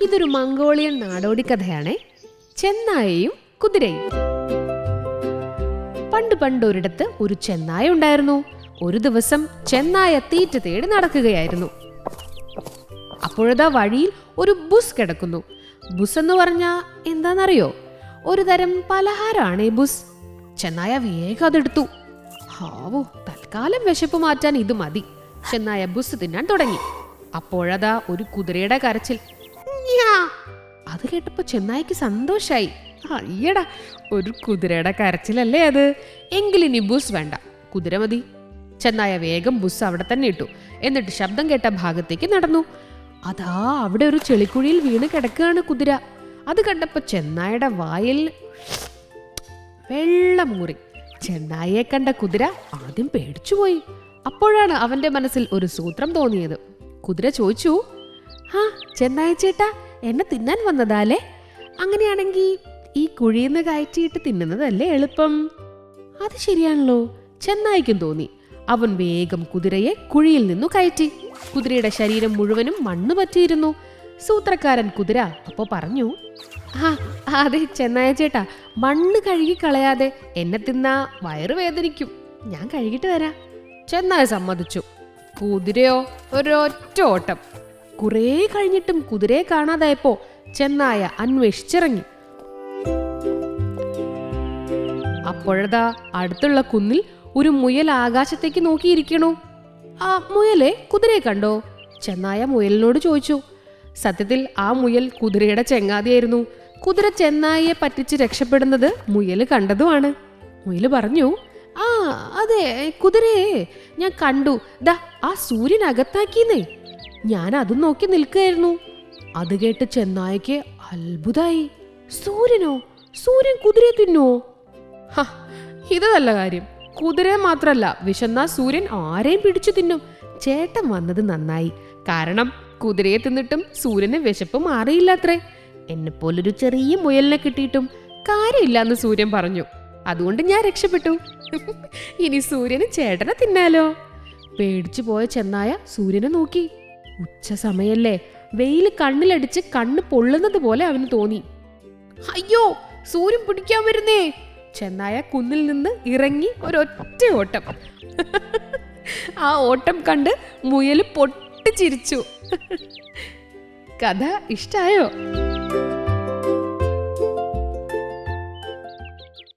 ഇതൊരു മംഗോളിയൻ നാടോടി കഥയാണേ. ചെന്നായയും കുതിരയും. പണ്ട് ഒരിടത്ത് ഒരു ചെന്നായ ഉണ്ടായിരുന്നു. ഒരു ദിവസം ചെന്നായ തീറ്റ തേടി നടക്കുകയായിരുന്നു. അപ്പോഴതാ വഴിയിൽ ഒരു ബുസ് കിടക്കുന്നു. ബുസ് എന്ന് പറഞ്ഞാ എന്താണെന്നറിയോ? ഒരു തരം പലഹാരമാണ് ഈ ബുസ്. ചെന്നായ വേഗം അതെടുത്തു. ഹാവോ, തൽക്കാലം വിശപ്പ് മാറ്റാൻ ഇത് മതി. ചെന്നായ ബുസ് തിന്നാൻ തുടങ്ങി. അപ്പോഴതാ ഒരു കുതിരയുടെ കരച്ചിൽ. അത് കേട്ടപ്പോ ചെന്നായിക്ക് സന്തോഷായി. അയ്യടാ, ഒരു കുതിരയുടെ കരച്ചിലല്ലേ അത്. എങ്കിലിനി ബുസ് വേണ്ട, കുതിര മതി. ചെന്നായ വേഗം ബുസ് അവിടെ തന്നെ ഇട്ടു. എന്നിട്ട് ശബ്ദം കേട്ട ഭാഗത്തേക്ക് നടന്നു. അതാ അവിടെ ഒരു ചെളിക്കുഴിയിൽ വീണ് കിടക്കുകയാണ് കുതിര. അത് കണ്ടപ്പോ ചെന്നായുടെ വായിൽ വെള്ളമൂറി. ചെന്നായെ കണ്ട കുതിര ആദ്യം പേടിച്ചുപോയി. അപ്പോഴാണ് അവന്റെ മനസ്സിൽ ഒരു സൂത്രം തോന്നിയത്. കുതിര ചോദിച്ചു, ചെന്നായ ചേട്ടാ, എന്നെ തിന്നാൻ വന്നതാലേ? അങ്ങനെയാണെങ്കിൽ ഈ കുഴിന്ന് കയറ്റിയിട്ട് തിന്നുന്നതല്ലേ എളുപ്പം? അത് ശരിയാണല്ലോ, ചെന്നായിക്കും തോന്നി. അവൻ വേഗം കുതിരയെ കുഴിയിൽ നിന്നു കയറ്റി. കുതിരയുടെ ശരീരം മുഴുവനും മണ്ണ് പറ്റിയിരുന്നു. സൂത്രക്കാരൻ കുതിര അപ്പോ പറഞ്ഞു, അതെ ചെന്നായ ചേട്ടാ, മണ്ണ് കഴുകി കളയാതെ എന്നെ തിന്നാ വയറുവേദനിക്കും. ഞാൻ കഴുകിട്ട് വരാം. ചെന്നായ സമ്മതിച്ചു. കുതിരയോ ഒരൊറ്റ ഓട്ടം. കുറേ കഴിഞ്ഞിട്ടും കുതിരയെ കാണാതായപ്പോ ചെന്നായ അന്വേഷിച്ചിറങ്ങി. അപ്പോഴതാ അടുത്തുള്ള കുന്നിൽ ഒരു മുയൽ ആകാശത്തേക്ക് നോക്കിയിരിക്കണു. ആ മുയലെ കുതിരയെ കണ്ടോ? ചെന്നായ മുയലിനോട് ചോദിച്ചു. സത്യത്തിൽ ആ മുയൽ കുതിരയുടെ ചെങ്ങാതിയായിരുന്നു. കുതിര ചെന്നായിയെ പറ്റിച്ച് രക്ഷപ്പെടുന്നത് മുയല് കണ്ടതുമാണ്. മുയല് പറഞ്ഞു, അതെ കുതിരയെ ഞാൻ കണ്ടു. ദാ ആ സൂര്യൻ അകത്താക്കിന്നേ. ഞാൻ അതും നോക്കി നിൽക്കുകയായിരുന്നു. അത് കേട്ട് ചെന്നായക്ക് അത്ഭുതായി. സൂര്യനോ? സൂര്യൻ കുതിരയെ തിന്നുവോ? ഇത് നല്ല കാര്യം. കുതിരയെ മാത്രല്ല, വിശന്നാ സൂര്യൻ ആരെയും പിടിച്ചു തിന്നും. ചേട്ടൻ വന്നത് നന്നായി. കാരണം കുതിരയെ തിന്നിട്ടും സൂര്യന് വിശപ്പ് മാറിയില്ലത്രേ. എന്നെപ്പോലൊരു ചെറിയ മുയലിനെ കിട്ടിയിട്ടും കാര്യമില്ലാന്ന് സൂര്യൻ പറഞ്ഞു. അതുകൊണ്ട് ഞാൻ രക്ഷപ്പെട്ടു. ഇനി സൂര്യന് ചേട്ടനെ തിന്നാലോ? പേടിച്ചു പോയ ചെന്നായ സൂര്യനെ നോക്കി. ഉച്ച സമയല്ലേ, വെയിൽ കണ്ണിലടിച്ച് കണ്ണ് പൊള്ളുന്നത് പോലെ അവന് തോന്നി. അയ്യോ, സൂര്യൻ പിടിക്കാൻ വരുന്നേ! ചെന്നായ കുന്നിൽ നിന്ന് ഇറങ്ങി ഒരൊറ്റ ഓട്ടം. ആ ഓട്ടം കണ്ട് മുയല് പൊട്ടിച്ചിരിച്ചു. കഥ ഇഷ്ടായോ?